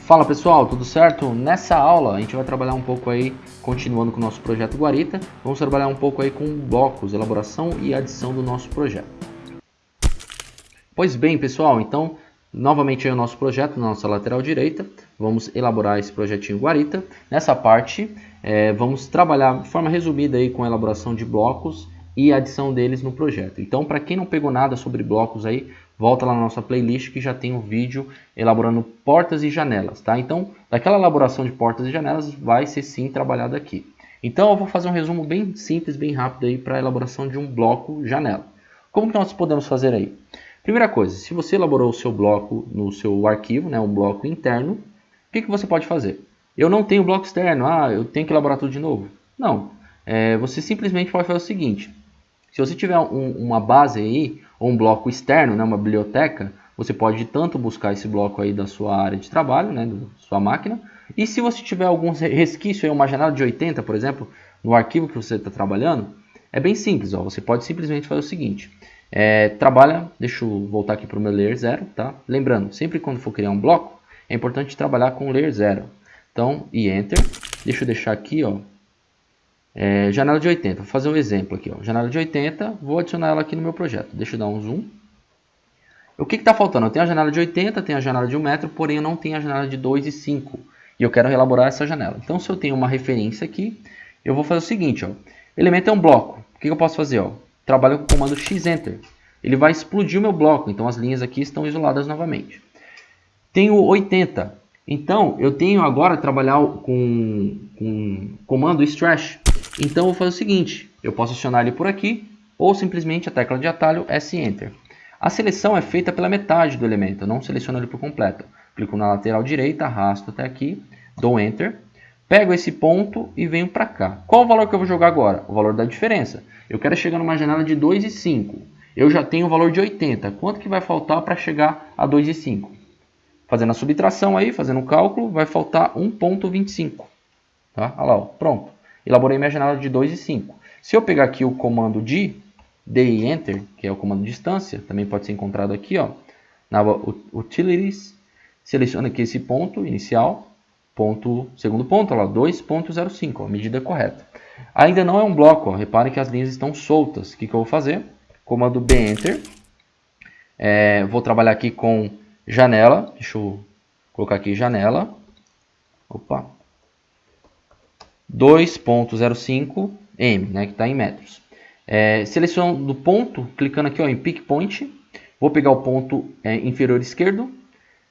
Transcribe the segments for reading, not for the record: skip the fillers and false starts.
Fala pessoal, tudo certo? Nessa aula a gente vai trabalhar um pouco aí, continuando com o nosso projeto Guarita, vamos trabalhar um pouco aí com blocos, elaboração e adição do nosso projeto. Pois bem pessoal, então novamente aí o nosso projeto na nossa lateral direita, vamos elaborar esse projetinho Guarita. Nessa parte vamos trabalhar de forma resumida aí com a elaboração de blocos e a adição deles no projeto. Então para quem não pegou nada sobre blocos aí, volta lá na nossa playlist que já tem um vídeo elaborando portas e janelas, tá? Então, daquela elaboração de portas e janelas vai ser sim trabalhado aqui. Então, eu vou fazer um resumo bem simples, bem rápido aí para a elaboração de um bloco janela. Como que nós podemos fazer aí? Primeira coisa, se você elaborou o seu bloco no seu arquivo, né, um bloco interno, o que você pode fazer? Eu não tenho bloco externo, eu tenho que elaborar tudo de novo. Não, você simplesmente pode fazer o seguinte. Se você tiver uma base aí, ou um bloco externo, né, uma biblioteca, você pode tanto buscar esse bloco aí da sua área de trabalho, né, da sua máquina, e se você tiver algum resquício, aí, uma janela de 80, por exemplo, no arquivo que você está trabalhando, é bem simples, ó, você pode simplesmente fazer o seguinte, deixa eu voltar aqui para o meu layer 0, tá? Lembrando, sempre quando for criar um bloco, é importante trabalhar com layer 0. Então, e Enter, deixa eu deixar aqui, ó, janela de 80, vou fazer um exemplo aqui, ó. Janela de 80, vou adicionar ela aqui no meu projeto. Deixa eu dar um zoom. O que está faltando? Eu tenho a janela de 80, tenho a janela de 1 metro, porém eu não tenho a janela de 2 e 5. E eu quero elaborar essa janela. Então se eu tenho uma referência aqui, eu vou fazer o seguinte, ó. Elemento é um bloco. O que eu posso fazer? Ó? Trabalho com o comando X-Enter. Ele vai explodir o meu bloco, então as linhas aqui estão isoladas novamente. Tenho 80. Então eu tenho agora trabalhar com o comando Stretch. Então eu vou fazer o seguinte, eu posso acionar ele por aqui, ou simplesmente a tecla de atalho S-Enter. A seleção é feita pela metade do elemento, eu não seleciono ele por completo. Clico na lateral direita, arrasto até aqui, dou Enter, pego esse ponto e venho para cá. Qual o valor que eu vou jogar agora? O valor da diferença. Eu quero chegar numa janela de 2 e 5. Eu já tenho o valor de 80. Quanto que vai faltar para chegar a 2 e 5? Fazendo a subtração aí, fazendo o cálculo, vai faltar 1.25. Tá? Olha lá, ó, pronto. Elaborei minha janela de 2 e 5. Se eu pegar aqui o comando D e Enter, que é o comando distância, também pode ser encontrado aqui, ó, na aba Utilities, seleciono aqui esse ponto inicial, segundo ponto, 2.05, a medida correta. Ainda não é um bloco, ó, reparem que as linhas estão soltas. O que eu vou fazer? Comando B, Enter. Vou trabalhar aqui com janela, deixa eu colocar aqui janela. Opa! 2.05 m, né, que está em metros. Seleciono do ponto, clicando aqui ó, em Pick Point, vou pegar o ponto inferior esquerdo,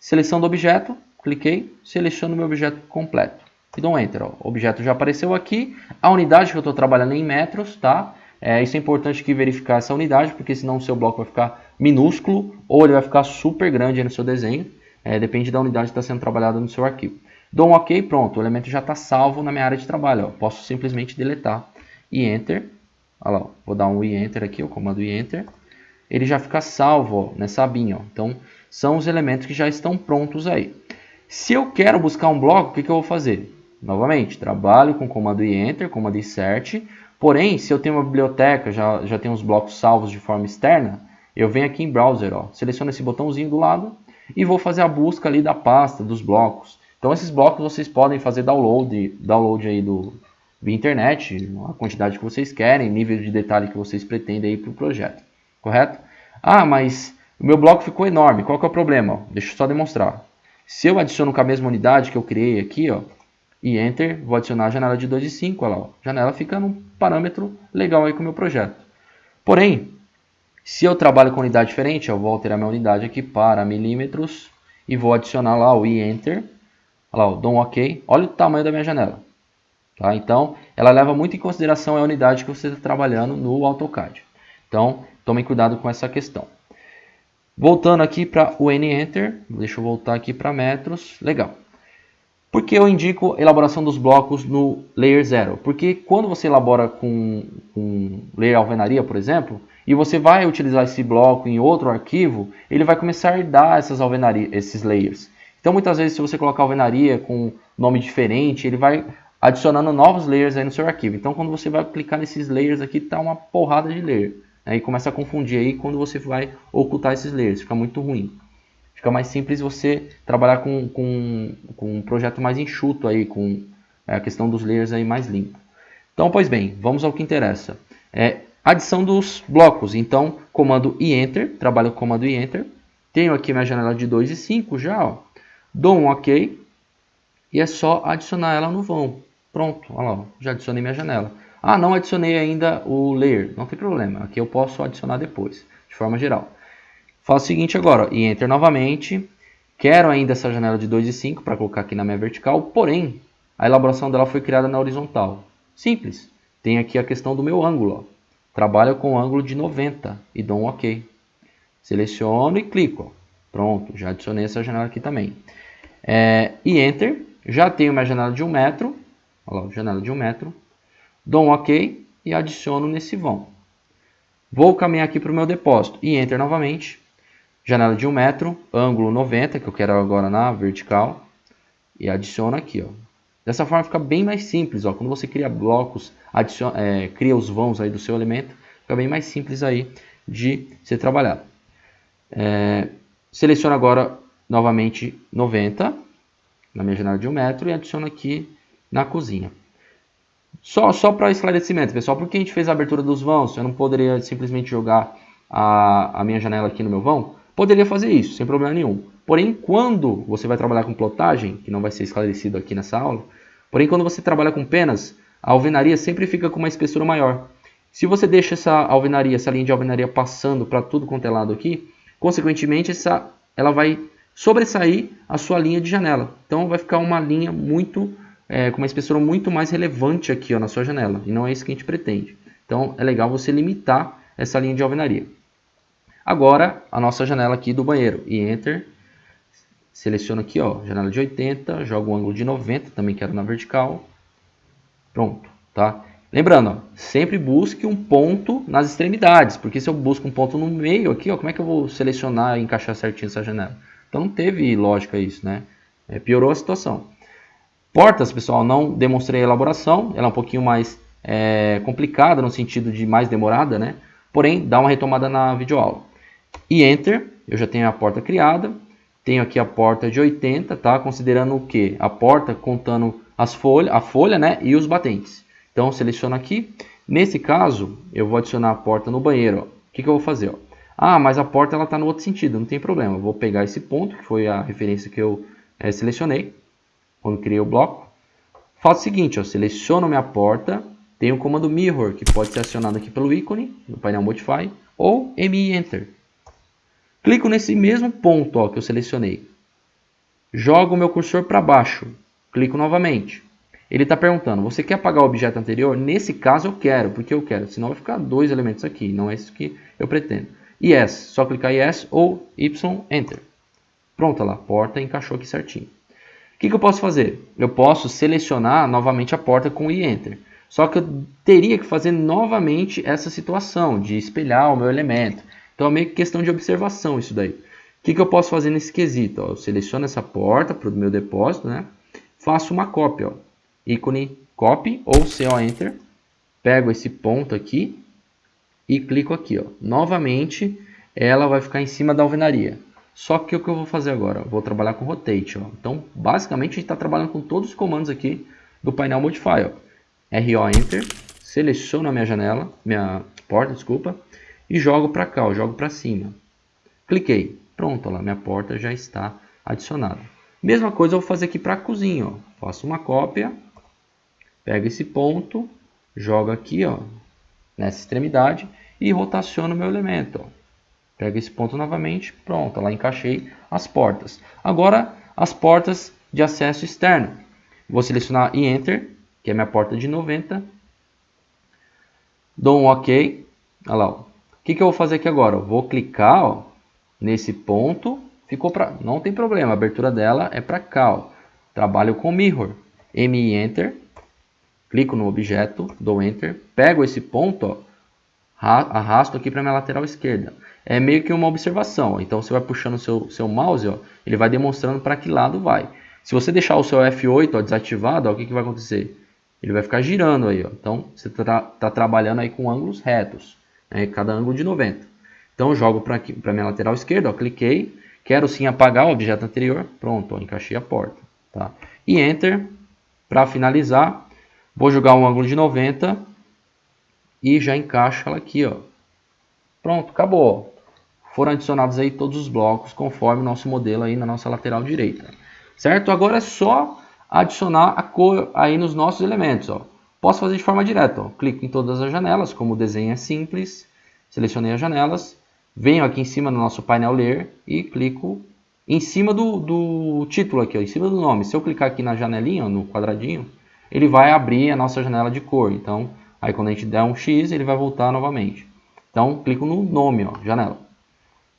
seleção do objeto, cliquei, seleciono o meu objeto completo e dou um Enter. Ó. O objeto já apareceu aqui, a unidade que eu estou trabalhando é em metros, tá? Isso é importante que verificar essa unidade, porque senão o seu bloco vai ficar minúsculo ou ele vai ficar super grande aí no seu desenho, depende da unidade que está sendo trabalhada no seu arquivo. Dou um OK, pronto, o elemento já está salvo na minha área de trabalho. Ó. Posso simplesmente deletar e Enter. Olha lá, ó. Vou dar um Enter aqui, o comando Enter. Ele já fica salvo ó, nessa abinha. Ó. Então, são os elementos que já estão prontos aí. Se eu quero buscar um bloco, o que eu vou fazer? Novamente, trabalho com o comando Enter, comando Insert. Porém, se eu tenho uma biblioteca, já tenho os blocos salvos de forma externa, eu venho aqui em Browser, ó, seleciono esse botãozinho do lado e vou fazer a busca ali da pasta dos blocos. Então esses blocos vocês podem fazer download aí via internet, a quantidade que vocês querem, nível de detalhe que vocês pretendem aí para o projeto, correto? Mas o meu bloco ficou enorme, qual que é o problema? Deixa eu só demonstrar. Se eu adiciono com a mesma unidade que eu criei aqui, ó, e Enter, vou adicionar a janela de 2 e 5, olha lá, ó, a janela fica num parâmetro legal aí com o meu projeto. Porém, se eu trabalho com unidade diferente, eu vou alterar minha unidade aqui para milímetros e vou adicionar lá o Enter. Olha lá, dou um OK. Olha o tamanho da minha janela. Tá? Então, ela leva muito em consideração a unidade que você está trabalhando no AutoCAD. Então, tomem cuidado com essa questão. Voltando aqui para o N-Enter. Deixa eu voltar aqui para metros. Legal. Por que eu indico a elaboração dos blocos no Layer 0? Porque quando você elabora com Layer Alvenaria, por exemplo, e você vai utilizar esse bloco em outro arquivo, ele vai começar a herdar esses layers. Então, muitas vezes, se você colocar alvenaria com nome diferente, ele vai adicionando novos layers aí no seu arquivo. Então, quando você vai clicar nesses layers aqui, tá uma porrada de layer. Aí começa a confundir aí quando você vai ocultar esses layers, fica muito ruim. fica mais simples você trabalhar com um projeto mais enxuto aí, com a questão dos layers aí mais limpo. Então, pois bem, vamos ao que interessa. Adição dos blocos. Então, comando e Enter, trabalho com o comando e Enter. Tenho aqui minha janela de 2 e 5 já, ó. Dou um OK e é só adicionar ela no vão. Pronto, olha lá, já adicionei minha janela. Ah, não adicionei ainda o layer, não tem problema, aqui eu posso adicionar depois, de forma geral. Faço o seguinte agora, ó, e Enter novamente. Quero ainda essa janela de 2 e 5 para colocar aqui na minha vertical, porém, a elaboração dela foi criada na horizontal. Simples, tem aqui a questão do meu ângulo, ó. Trabalho com o ângulo de 90 e dou um OK. Seleciono e clico, ó. Pronto, já adicionei essa janela aqui também. E Enter, já tenho minha janela de 1 metro, olha lá, janela de 1 metro, dou um OK e adiciono nesse vão. Vou caminhar aqui para o meu depósito e Enter novamente, janela de 1 metro, ângulo 90, que eu quero agora na vertical, e adiciono aqui, ó. Dessa forma fica bem mais simples, ó. Quando você cria blocos, cria os vãos aí do seu elemento, fica bem mais simples aí de ser trabalhado. Seleciono agora novamente 90 na minha janela de 1 metro e adiciono aqui na cozinha. Só para esclarecimento, pessoal, porque a gente fez a abertura dos vãos, eu não poderia simplesmente jogar a minha janela aqui no meu vão? Poderia fazer isso, sem problema nenhum. Porém, quando você vai trabalhar com plotagem, que não vai ser esclarecido aqui nessa aula, porém, quando você trabalha com penas, a alvenaria sempre fica com uma espessura maior. Se você deixa essa linha de alvenaria passando para tudo quanto é lado aqui, consequentemente, ela vai sobressair a sua linha de janela. Então, vai ficar uma linha com uma espessura muito mais relevante aqui, ó, na sua janela. E não é isso que a gente pretende. Então, é legal você limitar essa linha de alvenaria. Agora, a nossa janela aqui do banheiro. E Enter. Seleciono aqui, ó, janela de 80. Jogo o ângulo de 90. Também quero na vertical. Pronto, tá? Lembrando, ó, sempre busque um ponto nas extremidades. Porque se eu busco um ponto no meio aqui, ó, como é que eu vou selecionar e encaixar certinho essa janela? Então, não teve lógica isso, né? Piorou a situação. Portas, pessoal, não demonstrei a elaboração. Ela é um pouquinho mais complicada, no sentido de mais demorada, né? Porém, dá uma retomada na videoaula. E Enter, eu já tenho a porta criada. Tenho aqui a porta de 80, tá? Considerando o quê? A porta contando a folha, né? E os batentes. Então, seleciono aqui. Nesse caso, eu vou adicionar a porta no banheiro, ó. O que eu vou fazer, ó? Ah, mas a porta está no outro sentido, não tem problema. Eu vou pegar esse ponto, que foi a referência que eu selecionei quando criei o bloco. Faço o seguinte, ó, seleciono minha porta, tenho o comando Mirror, que pode ser acionado aqui pelo ícone, no painel Modify, ou MI Enter. Clico nesse mesmo ponto, ó, que eu selecionei. Jogo o meu cursor para baixo. Clico novamente. Ele está perguntando, você quer apagar o objeto anterior? Nesse caso eu quero, porque eu quero, senão vai ficar 2 elementos aqui, não é isso que eu pretendo. Yes, só clicar Yes ou Y, Enter. Pronto, lá, a porta encaixou aqui certinho. O que eu posso fazer? Eu posso selecionar novamente a porta com I Enter. Só que eu teria que fazer novamente essa situação de espelhar o meu elemento. Então é meio que questão de observação isso daí. O que eu posso fazer nesse quesito? Ó, eu seleciono essa porta para o meu depósito, né? Faço uma cópia. Ó. Ícone Copy ou CO Enter. Pego esse ponto aqui e clico aqui. Ó. Novamente ela vai ficar em cima da alvenaria. Só que o que eu vou fazer agora? Vou trabalhar com Rotate. Ó. Então, basicamente, a gente está trabalhando com todos os comandos aqui do painel Modify. Ó. RO Enter, seleciono a minha janela, minha porta, desculpa, e jogo para cá, ó, jogo para cima. Cliquei. Pronto, ó lá, minha porta já está adicionada. Mesma coisa eu vou fazer aqui para a cozinha. Ó. Faço uma cópia, pego esse ponto, jogo aqui, ó, nessa extremidade e rotaciono o meu elemento. Ó. Pego esse ponto novamente, pronto, lá encaixei as portas. Agora, as portas de acesso externo. Vou selecionar e Enter, que é minha porta de 90. Dou um OK. Olha lá, ó. O que eu vou fazer aqui agora? Eu vou clicar, ó, nesse ponto. Não tem problema, a abertura dela é para cá. Ó. Trabalho com Mirror. MI Enter. Clico no objeto, dou Enter. Pego esse ponto, ó, arrasto aqui para minha lateral esquerda. É meio que uma observação. Então você vai puxando o seu mouse, ó, ele vai demonstrando para que lado vai. Se você deixar o seu F8 ó, desativado, ó, o que vai acontecer? Ele vai ficar girando aí. Ó. Então você está trabalhando aí com ângulos retos, né, cada ângulo de 90. Então eu jogo para minha lateral esquerda, ó, cliquei. O Quero sim apagar o objeto anterior. Pronto, ó, encaixei a porta. Tá? E Enter. Para finalizar, vou jogar um ângulo de 90 e já encaixo ela aqui. Ó. Pronto, acabou. Foram adicionados aí todos os blocos conforme o nosso modelo aí na nossa lateral direita. Certo? Agora é só adicionar a cor aí nos nossos elementos. Ó. Posso fazer de forma direta. Ó. Clico em todas as janelas, como o desenho é simples. Selecionei as janelas. Venho aqui em cima no nosso painel Ler e clico em cima do título aqui, ó, em cima do nome. Se eu clicar aqui na janelinha, ó, no quadradinho, ele vai abrir a nossa janela de cor. Então, aí quando a gente der um X, ele vai voltar novamente. Então, clico no nome, ó, janela.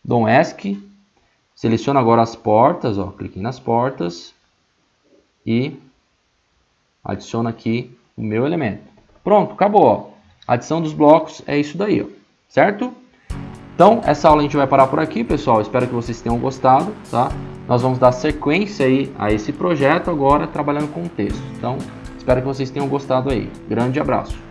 Dou um ESC, seleciono agora as portas, ó, cliquei nas portas e adiciono aqui o meu elemento. Pronto, acabou. Ó. A adição dos blocos é isso daí, ó, certo? Então, essa aula a gente vai parar por aqui, pessoal. Espero que vocês tenham gostado, tá? Nós vamos dar sequência aí a esse projeto agora, trabalhando com o texto. Então, espero que vocês tenham gostado aí. Grande abraço!